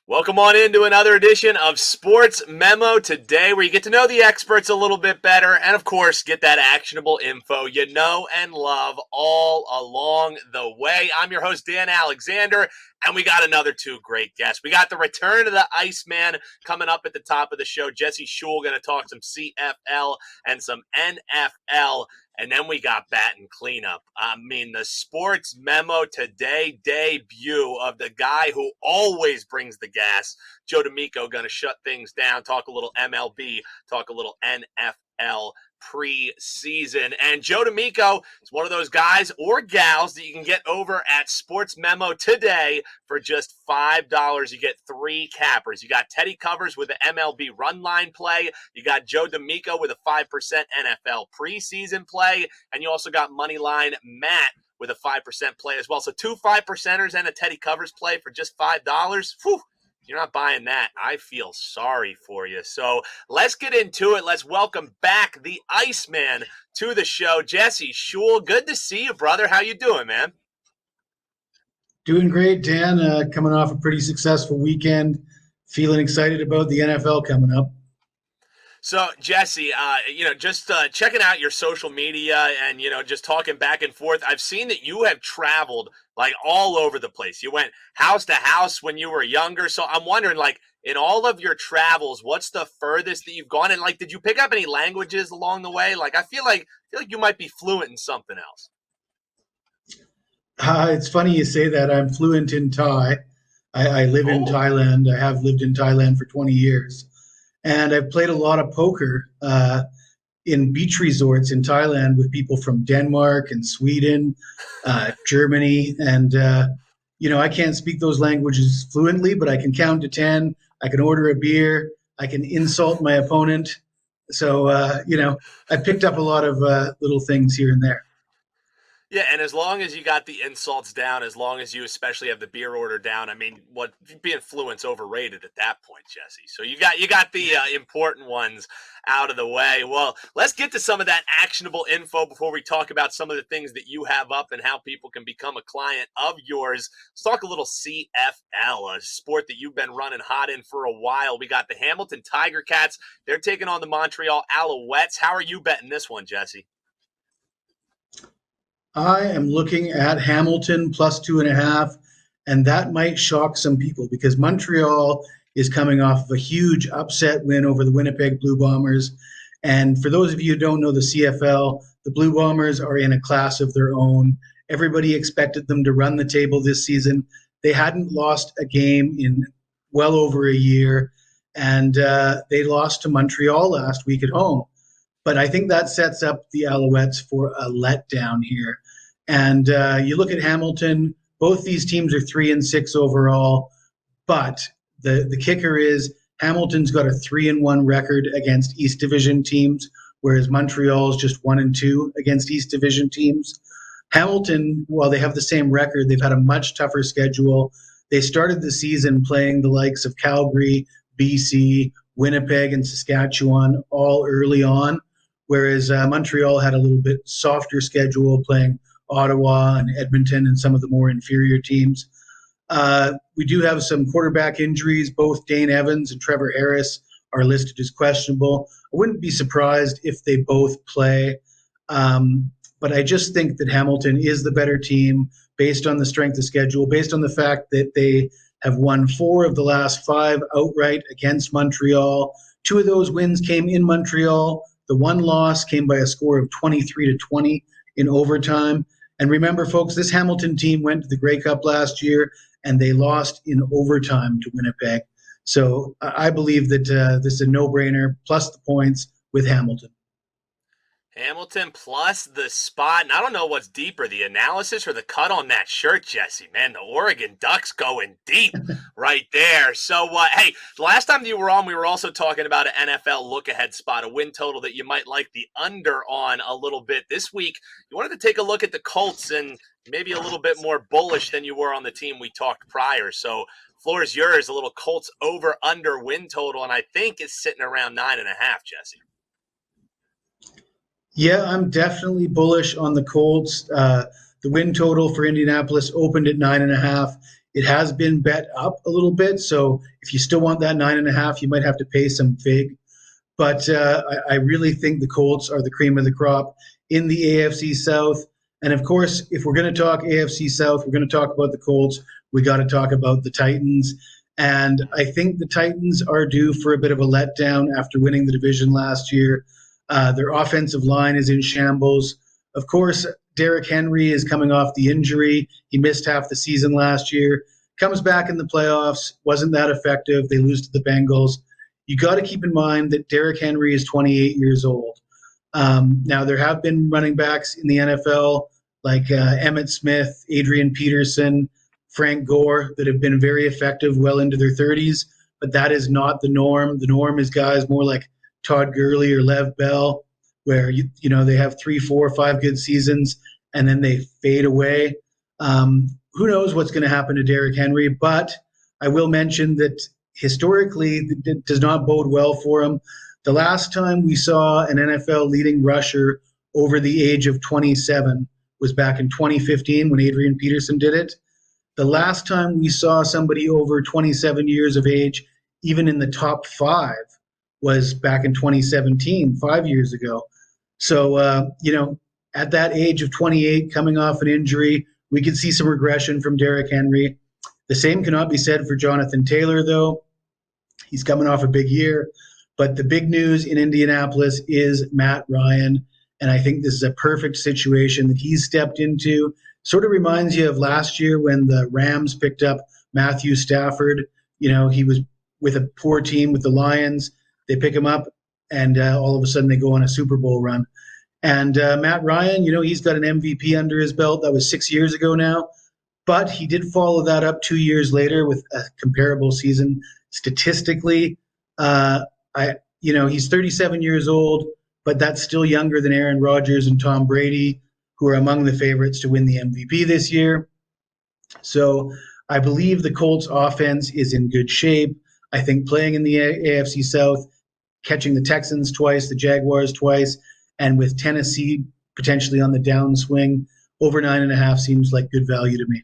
Welcome on into another edition of Sports Memo Today, where you get to know the experts a little bit better and, of course, get that actionable info you know and love all along the way. I'm your host, Dan Alexander, and we got another two great guests. We got the return of the Iceman coming up at the top of the show. Jesse Schule going to talk some CFL and some NFL. And then we got bat and cleanup. I mean, the Sports Memo Today debut of the guy who always brings the gas. Joe D'Amico going to shut things down, talk a little MLB, talk a little NFL preseason. And Joe D'Amico is one of those guys or gals that you can get over at Sports Memo Today for just $5. You get three cappers. You got Teddy Covers with the MLB run line play. You got Joe D'Amico with a 5% NFL preseason play. And you also got Moneyline Matt with a 5% play as well. So two 5%ers and a Teddy Covers play for just $5. Whew. You're not buying that. I feel sorry for you. So let's get into it. Let's welcome back the Iceman to the show. Jesse Schule, good to see you, brother. How you doing, man? Doing great, Dan. Coming off a pretty successful weekend. Feeling excited about the NFL coming up. So, Jesse, just checking out your social media and, just talking back and forth, I've seen that you have traveled like all over the place. You went house to house when you were younger. So I'm wondering, like, in all of your travels, what's the furthest that you've gone? And, like, did you pick up any languages along the way? Like, I feel like you might be fluent in something else. It's funny you say that. I'm fluent in Thai. I live in Oh. Thailand. I have lived in Thailand for 20 years. And I've played a lot of poker in beach resorts in Thailand with people from Denmark and Sweden, Germany. And, I can't speak those languages fluently, but I can count to 10. I can order a beer. I can insult my opponent. So, I picked up a lot of little things here and there. Yeah, and as long as you got the insults down, as long as you especially have the beer order down, I mean, what being fluent's overrated at that point, Jesse. So you got the important ones out of the way. Well, let's get to some of that actionable info before we talk about some of the things that you have up and how people can become a client of yours. Let's talk a little CFL, a sport that you've been running hot in for a while. We got the Hamilton Tiger Cats. They're taking on the Montreal Alouettes. How are you betting this one, Jesse? I am looking at Hamilton plus 2.5, and that might shock some people because Montreal is coming off of a huge upset win over the Winnipeg Blue Bombers. And for those of you who don't know the CFL, the Blue Bombers are in a class of their own. Everybody expected them to run the table this season. They hadn't lost a game in well over a year, and they lost to Montreal last week at home. But I think that sets up the Alouettes for a letdown here. And you look at Hamilton, both these teams are 3-6 overall, but the kicker is Hamilton's got a 3-1 record against East Division teams, whereas Montreal's just 1-2 against East Division teams. Hamilton, while they have the same record, they've had a much tougher schedule. They started the season playing the likes of Calgary, BC, Winnipeg, and Saskatchewan all early on, whereas Montreal had a little bit softer schedule playing Ottawa and Edmonton and some of the more inferior teams. We do have some quarterback injuries. Both Dane Evans and Trevor Harris are listed as questionable. I wouldn't be surprised if they both play. But I just think that Hamilton is the better team based on the strength of schedule, based on the fact that they have won 4 of the last 5 outright against Montreal. 2 of those wins came in Montreal. The one loss came by a score of 23-20 in overtime. And remember, folks, this Hamilton team went to the Grey Cup last year, and they lost in overtime to Winnipeg. So I believe that this is a no-brainer, plus the points with Hamilton. Hamilton plus the spot. And I don't know what's deeper, the analysis or the cut on that shirt, Jesse. Man, the Oregon Ducks going deep right there. So, hey, the last time you were on, we were also talking about an NFL look-ahead spot, a win total that you might like the under on a little bit. This week, you wanted to take a look at the Colts and maybe a little bit more bullish than you were on the team we talked prior. So, floor is yours, a little Colts over-under win total, and I think it's sitting around 9.5, Jesse. Yeah, I'm definitely bullish on the Colts. The win total for Indianapolis opened at 9.5. It has been bet up a little bit. So if you still want that 9.5, you might have to pay some fig. But I really think the Colts are the cream of the crop in the AFC South. And of course, if we're going to talk AFC South, we're going to talk about the Colts. We got to talk about the Titans. And I think the Titans are due for a bit of a letdown after winning the division last year. Their offensive line is in shambles. Of course, Derrick Henry is coming off the injury. He missed half the season last year. Comes back in the playoffs, wasn't that effective. They lose to the Bengals. You got to keep in mind that Derrick Henry is 28 years old. Now, there have been running backs in the NFL like Emmitt Smith, Adrian Peterson, Frank Gore that have been very effective well into their 30s, but that is not the norm. The norm is guys more like Todd Gurley or Lev Bell, where they have 3, 4, 5 good seasons and then they fade away. Who knows what's going to happen to Derrick Henry? But I will mention that historically, it does not bode well for him. The last time we saw an NFL leading rusher over the age of 27 was back in 2015 when Adrian Peterson did it. The last time we saw somebody over 27 years of age, even in the top 5, was back in 2017, 5 years ago. So, at that age of 28, coming off an injury, we could see some regression from Derrick Henry. The same cannot be said for Jonathan Taylor, though. He's coming off a big year. But the big news in Indianapolis is Matt Ryan. And I think this is a perfect situation that he's stepped into. Sort of reminds you of last year when the Rams picked up Matthew Stafford. He was with a poor team with the Lions. They pick him up, and all of a sudden they go on a Super Bowl run. And Matt Ryan, he's got an MVP under his belt. That was 6 years ago now. But he did follow that up 2 years later with a comparable season. Statistically, he's 37 years old, but that's still younger than Aaron Rodgers and Tom Brady, who are among the favorites to win the MVP this year. So I believe the Colts offense is in good shape. I think playing in the AFC South, catching the Texans twice, the Jaguars twice, and with Tennessee potentially on the downswing, over 9.5 seems like good value to me.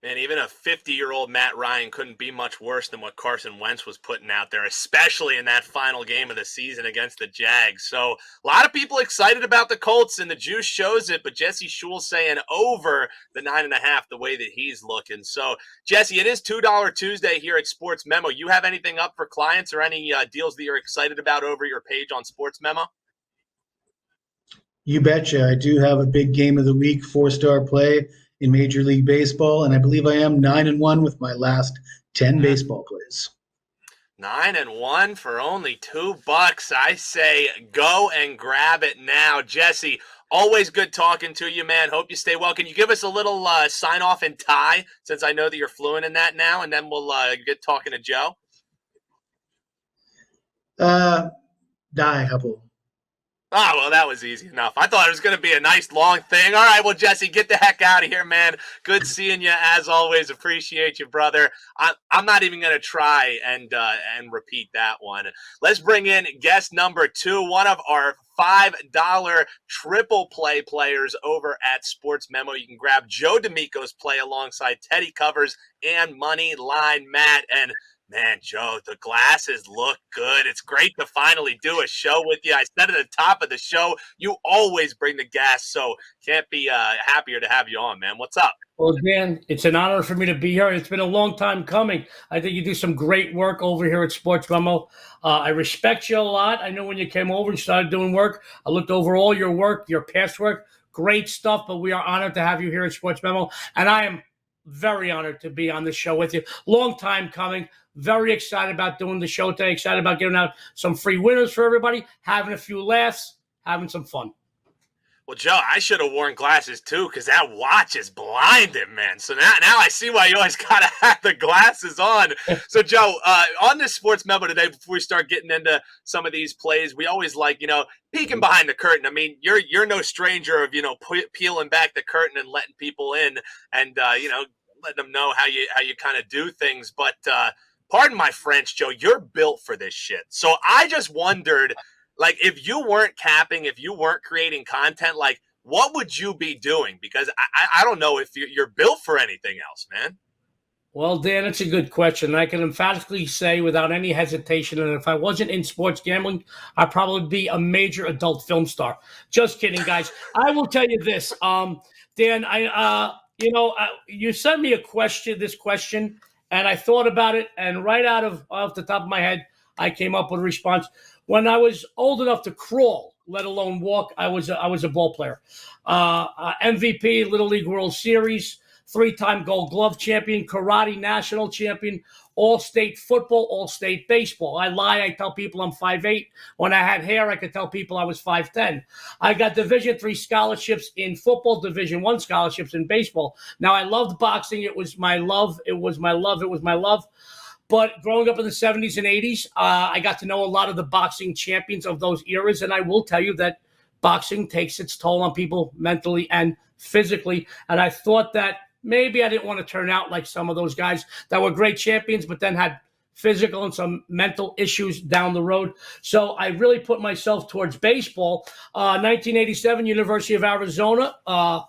And even a 50-year-old Matt Ryan couldn't be much worse than what Carson Wentz was putting out there, especially in that final game of the season against the Jags. So a lot of people excited about the Colts, and the juice shows it, but Jesse Schule saying over the 9.5 the way that he's looking. So, Jesse, it is $2 Tuesday here at Sports Memo. You have anything up for clients or any deals that you're excited about over your page on Sports Memo? You betcha. I do have a big game of the week, 4-star play in Major League Baseball, and I believe I am 9-1 with my last 10 baseball plays. 9-1 for only $2. I say go and grab it now. Jesse, always good talking to you, man. Hope you stay well. Can you give us a little sign off in Thai, since I know that you're fluent in that now, and then we'll get talking to Joe? Die, couple. Oh, well, that was easy enough. I thought it was going to be a nice long thing. All right, well, Jesse, get the heck out of here, man. Good seeing you as always. Appreciate you, brother. I'm not even going to try and repeat that one. Let's bring in guest number 2, one of our $5 triple play players over at Sports Memo. You can grab Joe D'Amico's play alongside Teddy Covers and Money Line Matt. And man, Joe, the glasses look good. It's great to finally do a show with you. I said at the top of the show, you always bring the gas, so can't be happier to have you on, man. What's up? Well, Dan, it's an honor for me to be here. It's been a long time coming. I think you do some great work over here at Sports Memo. I respect you a lot. I know when you came over and started doing work, I looked over all your work, your past work. Great stuff, but we are honored to have you here at Sports Memo, and I am very honored to be on the show with you. Long time coming. Very excited about doing the show today. Excited about giving out some free winners for everybody, having a few laughs, having some fun. Well, Joe, I should have worn glasses too, because that watch is blinding, man. So now I see why you always got to have the glasses on. So, Joe, on this Sports Memo today, before we start getting into some of these plays, we always like, peeking behind the curtain. I mean, you're no stranger of, peeling back the curtain and letting people in and, letting them know how you kind of do things. But pardon my French, Joe, you're built for this shit. So I just wondered, like, if you weren't capping, if you weren't creating content, like, what would you be doing? Because I don't know if you're built for anything else, man. Well, Dan, it's a good question. I can emphatically say without any hesitation that if I wasn't in sports gambling, I'd probably be a major adult film star. Just kidding, guys. I will tell you this, Dan. You sent me this question, and I thought about it, and right off the top of my head, I came up with a response. When I was old enough to crawl, let alone walk, I was a ball player. MVP, Little League World Series. 3-time Gold Glove champion, karate national champion, all-state football, all-state baseball. I lie. I tell people I'm 5'8". When I had hair, I could tell people I was 5'10". I got Division III scholarships in football, Division I scholarships in baseball. Now, I loved boxing. It was my love. It was my love. It was my love. But growing up in the 70s and 80s, I got to know a lot of the boxing champions of those eras, and I will tell you that boxing takes its toll on people mentally and physically, and I thought that maybe I didn't want to turn out like some of those guys that were great champions, but then had physical and some mental issues down the road. So I really put myself towards baseball. 1987, University of Arizona. They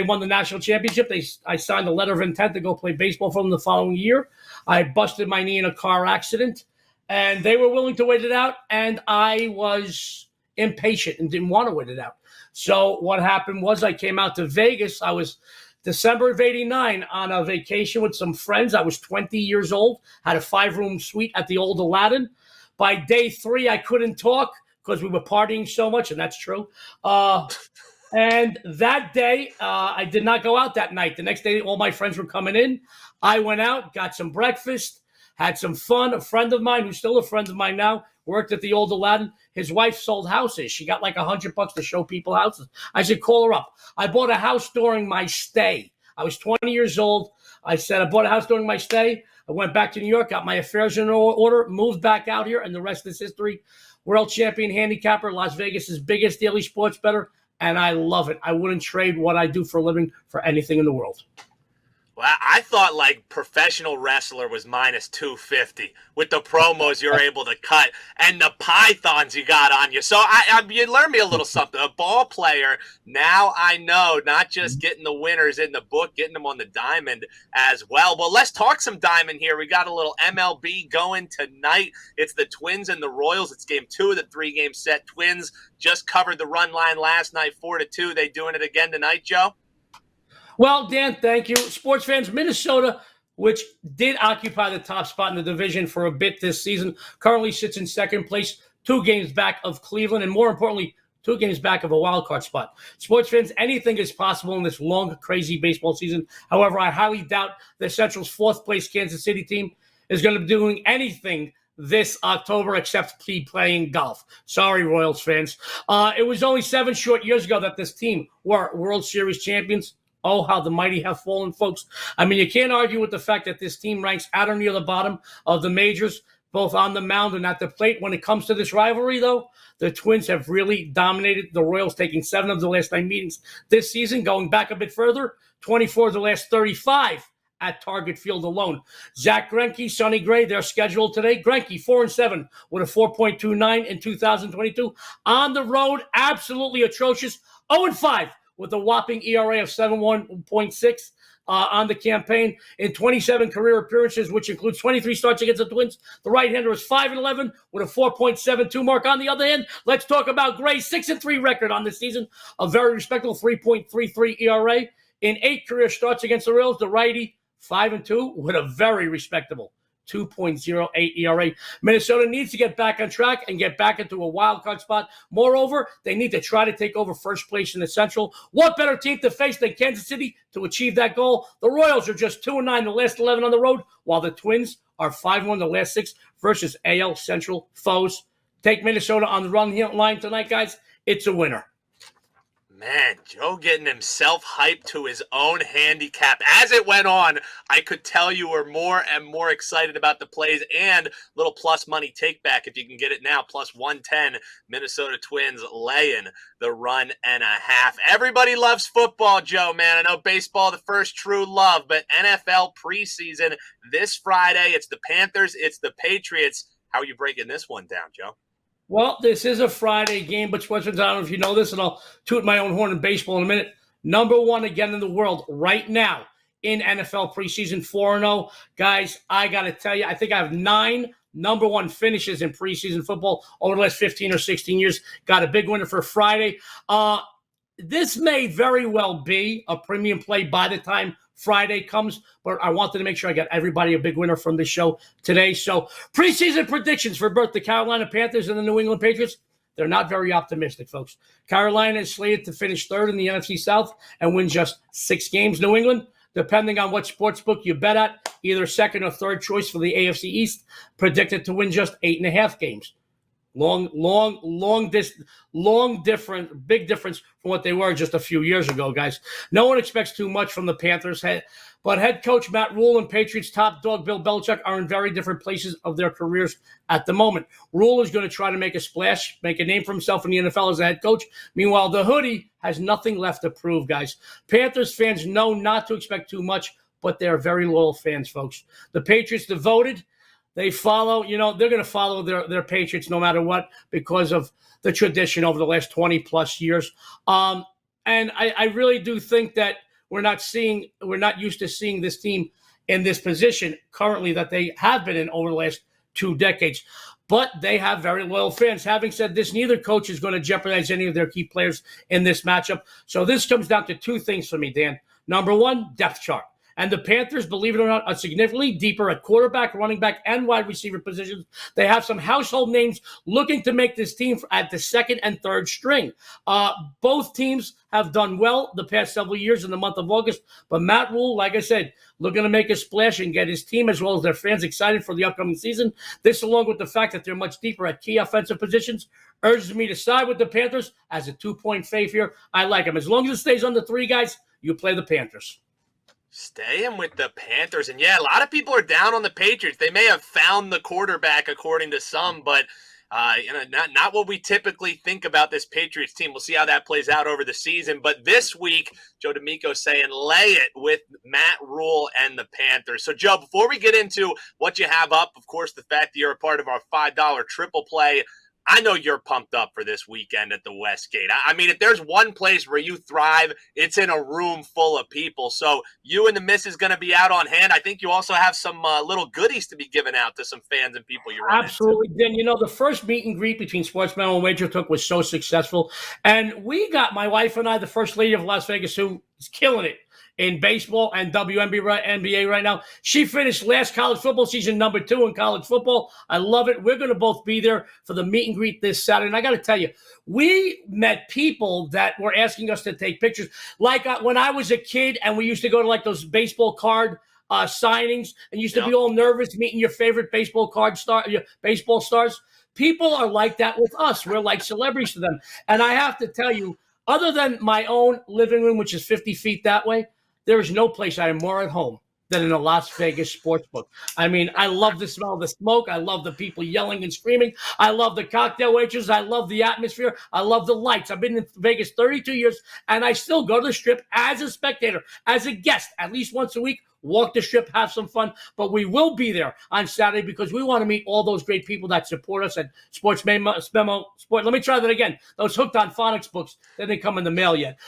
won the national championship. I signed a letter of intent to go play baseball for them the following year. I busted my knee in a car accident, and they were willing to wait it out, and I was impatient and didn't want to wait it out. So what happened was I came out to Vegas. I was December of 89 on a vacation with some friends. I was 20 years old, had a 5-room suite at the old Aladdin. By day 3, I couldn't talk because we were partying so much, and that's true. And that day, I did not go out that night. The next day, all my friends were coming in. I went out, got some breakfast, had some fun. A friend of mine, who's still a friend of mine now, worked at the old Aladdin. His wife sold houses. She got like $100 to show people houses. I said, call her up. I bought a house during my stay. I was 20 years old. I said, I bought a house during my stay. I went back to New York, got my affairs in order, moved back out here, and the rest is history. World champion handicapper, Las Vegas's biggest daily sports bettor, and I love it. I wouldn't trade what I do for a living for anything in the world. Well, I thought like professional wrestler was minus 250 with the promos you're able to cut and the pythons you got on you. So you learned me a little something. A ball player, now I know, not just getting the winners in the book, getting them on the diamond as well. Well, let's talk some diamond here. We got a little MLB going tonight. It's the Twins and the Royals. It's game 2 of the 3-game set. Twins just covered the run line last night, 4-2. They doing it again tonight, Joe? Well, Dan, thank you. Sports fans, Minnesota, which did occupy the top spot in the division for a bit this season, currently sits in second place, 2 games back of Cleveland, and more importantly, 2 games back of a wild card spot. Sports fans, anything is possible in this long, crazy baseball season. However, I highly doubt that Central's 4th place Kansas City team is going to be doing anything this October except be playing golf. Sorry, Royals fans. It was only 7 short years ago that this team were World Series champions. Oh, how the mighty have fallen, folks. I mean, you can't argue with the fact that this team ranks at or near the bottom of the majors, both on the mound and at the plate. When it comes to this rivalry, though, the Twins have really dominated the Royals, taking 7 of the last 9 meetings this season. Going back a bit further, 24 of the last 35 at Target Field alone. Zach Greinke, Sonny Gray, they're scheduled today. Greinke, 4-7 with a 4.29 in 2022. On the road, absolutely atrocious. 0-5. With a whopping ERA of 7.16 on the campaign. In 27 career appearances, which includes 23 starts against the Twins, the right-hander is 5-11 with a 4.72 mark. On the other hand, let's talk about Gray's 6-3 record on this season, a very respectable 3.33 ERA. In 8 career starts against the Royals, the righty 5-2 with a very respectable 2.08 ERA. Minnesota needs to get back on track and get back into a wild card spot. Moreover, they need to try to take over first place in the Central. What better team to face than Kansas City to achieve that goal? The Royals are just 2-9 the last 11 on the road, while the Twins are 5-1 the last 6 versus AL Central foes. Take Minnesota on the run line tonight, guys. It's a winner. Man, Joe getting himself hyped to his own handicap. As it went on, I could tell you were more and more excited about the plays and little plus money take back if you can get it now. Plus 110, Minnesota Twins laying the run and a half. Everybody loves football, Joe, man. I know baseball, the first true love, but NFL preseason this Friday. It's the Panthers, it's the Patriots. How are you breaking this one down, Joe? Well, this is a Friday game, but I don't know if you know this, and I'll toot my own horn in baseball in a minute. Number 1 again in the world right now in NFL preseason, 4-0. Guys, I got to tell you, I think I have 9 number one finishes in preseason football over the last 15 or 16 years. Got a big winner for Friday. This may very well be a premium play by the time Friday comes, but I wanted to make sure I got everybody a big winner from this show today. So preseason predictions for both the Carolina Panthers and the New England Patriots. They're not very optimistic, folks. Carolina is slated to finish third in the NFC South and win just 6 games. New England, depending on what sportsbook you bet at, either second or third choice for the AFC East, predicted to win just 8.5 games. Big difference from what they were just a few years ago, guys. No one expects too much from the Panthers, but head coach Matt Rule and Patriots top dog Bill Belichick are in very different places of their careers at the moment. Rule is going to try to make a splash, make a name for himself in the NFL as a head coach. Meanwhile, the hoodie has nothing left to prove, guys. Panthers fans know not to expect too much, but they're very loyal fans, folks. The Patriots devoted. They follow, they're going to follow their Patriots no matter what because of the tradition over the last 20-plus years. And I really do think that we're not used to seeing this team in this position currently that they have been in over the last 2 decades. But they have very loyal fans. Having said this, neither coach is going to jeopardize any of their key players in this matchup. So this comes down to 2 things for me, Dan. Number 1, depth chart. And the Panthers, believe it or not, are significantly deeper at quarterback, running back, and wide receiver positions. They have some household names looking to make this team at the second and third string. Both teams have done well the past several years in the month of August. But Matt Rule, like I said, looking to make a splash and get his team as well as their fans excited for the upcoming season. This, along with the fact that they're much deeper at key offensive positions, urges me to side with the Panthers as a 2-point fave here. I like them. As long as it stays under 3, guys, you play the Panthers. Staying with the Panthers. And yeah, a lot of people are down on the Patriots. They may have found the quarterback according to some, but not what we typically think about this Patriots team. We'll see how that plays out over the season. But this week, Joe D'Amico saying lay it with Matt Rule and the Panthers. So, Joe, before we get into what you have up, of course, the fact that you're a part of our $5 triple play, I know you're pumped up for this weekend at the Westgate. I mean, if there's one place where you thrive, it's in a room full of people. So you and the missus going to be out on hand. I think you also have some little goodies to be given out to some fans and people you run Absolutely. Then, the first meet and greet between SportsMemo and Wager Talk was so successful. And we got, my wife and I, the first lady of Las Vegas, who is killing it in baseball and WNBA right now. She finished last college football season number 2 in college football. I love it. We're going to both be there for the meet and greet this Saturday. And I got to tell you, we met people that were asking us to take pictures. Like when I was a kid and we used to go to like those baseball card signings and used to be all nervous meeting your favorite baseball stars. People are like that with us. We're like celebrities to them. And I have to tell you, other than my own living room, which is 50 feet that way, there is no place I am more at home than in a Las Vegas sportsbook. I mean, I love the smell of the smoke. I love the people yelling and screaming. I love the cocktail waitresses. I love the atmosphere. I love the lights. I've been in Vegas 32 years, and I still go to the Strip as a spectator, as a guest, at least once a week. Walk the Strip, have some fun. But we will be there on Saturday because we want to meet all those great people that support us at SportsMemo. Let me try that again. Those Hooked on Phonics books, they didn't come in the mail yet.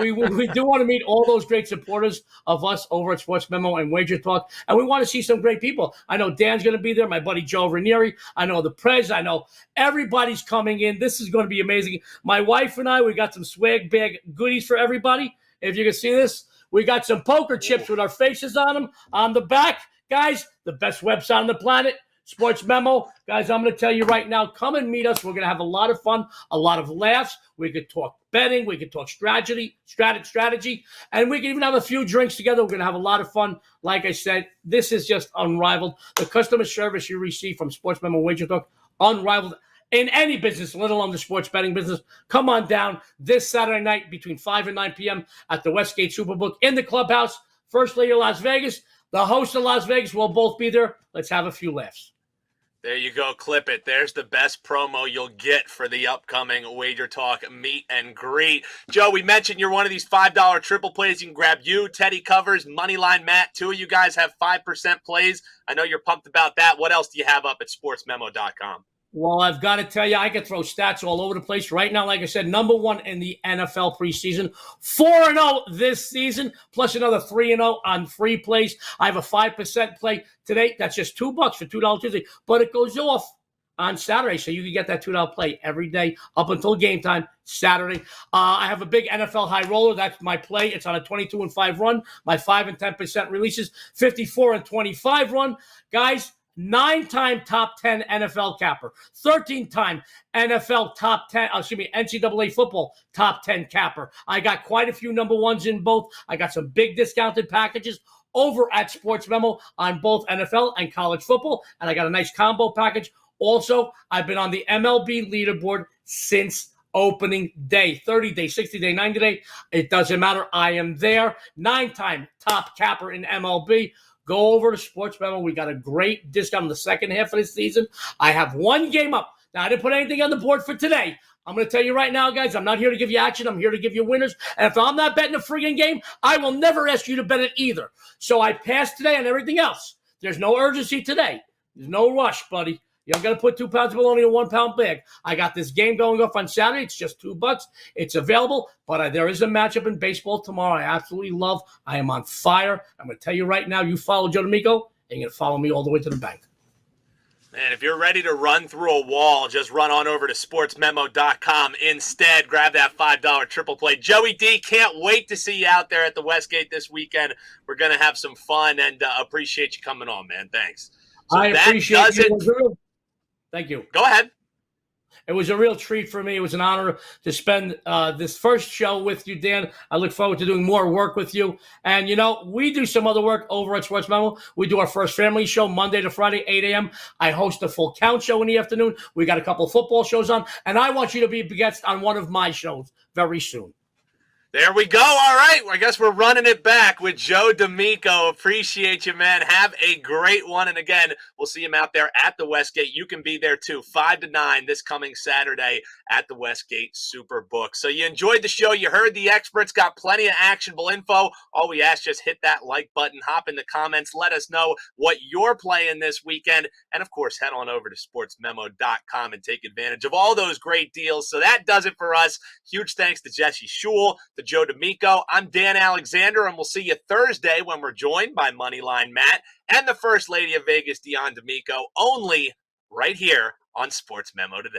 We do want to meet all those great supporters of us over at SportsMemo and Wager Talk. And we want to see some great people. I know Dan's going to be there, my buddy Joe Ranieri. I know the Prez. I know everybody's coming in. This is going to be amazing. My wife and I, we got some swag bag goodies for everybody. If you can see this. We got some poker chips with our faces on them on the back. Guys, the best website on the planet, SportsMemo. Guys, I'm going to tell you right now, come and meet us. We're going to have a lot of fun, a lot of laughs. We could talk betting. We could talk strategy, and we can even have a few drinks together. We're going to have a lot of fun. Like I said, this is just unrivaled. The customer service you receive from SportsMemo Wager Talk, unrivaled. In any business, let alone the sports betting business, come on down this Saturday night between 5 and 9 p.m. at the Westgate Superbook in the clubhouse. First Lady of Las Vegas, the host of Las Vegas will both be there. Let's have a few laughs. There you go. Clip it. There's the best promo you'll get for the upcoming Wager Talk meet and greet. Joe, we mentioned you're one of these $5 triple plays. You can grab you, Teddy Covers, Moneyline Matt. 2 of you guys have 5% plays. I know you're pumped about that. What else do you have up at sportsmemo.com? Well, I've got to tell you, I could throw stats all over the place. Right now, like I said, number one in the NFL preseason, 4-0 this season, plus another 3-0 on free plays. I have a 5% play today. That's just $2 for $2 Tuesday, but it goes off on Saturday, so you can get that $2 play every day up until game time, Saturday. I have a big NFL high roller. That's my play. It's on a 22-5 run. My 5 and 10% releases, 54 and 25 run. Guys, 9-time top 10 NFL capper, 13-time NCAA football top 10 capper. I got quite a few number ones in both. I got some big discounted packages over at Sports Memo on both NFL and college football, and I got a nice combo package. Also, I've been on the MLB leaderboard since opening day, 30-day, 60-day, 90-day. It doesn't matter. I am there. 9-time top capper in MLB. Go over to Sports Memo. We got a great discount in the second half of the season. I have one game up. Now, I didn't put anything on the board for today. I'm going to tell you right now, guys, I'm not here to give you action. I'm here to give you winners. And if I'm not betting a friggin' game, I will never ask you to bet it either. So I passed today on everything else. There's no urgency today. There's no rush, buddy. You don't got to put 2 pounds of bologna in a 1 pound bag. I got this game going off on Saturday. It's just $2. It's available, but there is a matchup in baseball tomorrow I absolutely love. I am on fire. I'm going to tell you right now, you follow Joe D'Amico, and you're going to follow me all the way to the bank. Man, if you're ready to run through a wall, just run on over to SportsMemo.com. Instead, grab that $5 triple play. Joey D, can't wait to see you out there at the Westgate this weekend. We're going to have some fun, and appreciate you coming on, man. Thanks. So I appreciate you. Thank you. Go ahead. It was a real treat for me. It was an honor to spend this first show with you, Dan. I look forward to doing more work with you. And, we do some other work over at Sports Memo. We do our first family show Monday to Friday, 8 a.m. I host a full count show in the afternoon. We got a couple football shows on. And I want you to be a guest on one of my shows very soon. There we go. All right. I guess we're running it back with Joe D'Amico. Appreciate you, man. Have a great one. And again, we'll see him out there at the Westgate. You can be there too, 5 to 9 this coming Saturday at the Westgate Superbook. So you enjoyed the show. You heard the experts, got plenty of actionable info. All we ask, just hit that like button, hop in the comments, let us know what you're playing this weekend. And of course, head on over to sportsmemo.com and take advantage of all those great deals. So that does it for us. Huge thanks to Jesse Schule, to Joe D'Amico. I'm Dan Alexander, and we'll see you Thursday when we're joined by Moneyline Matt and the First Lady of Vegas, Dion D'Amico, only right here on Sports Memo Today.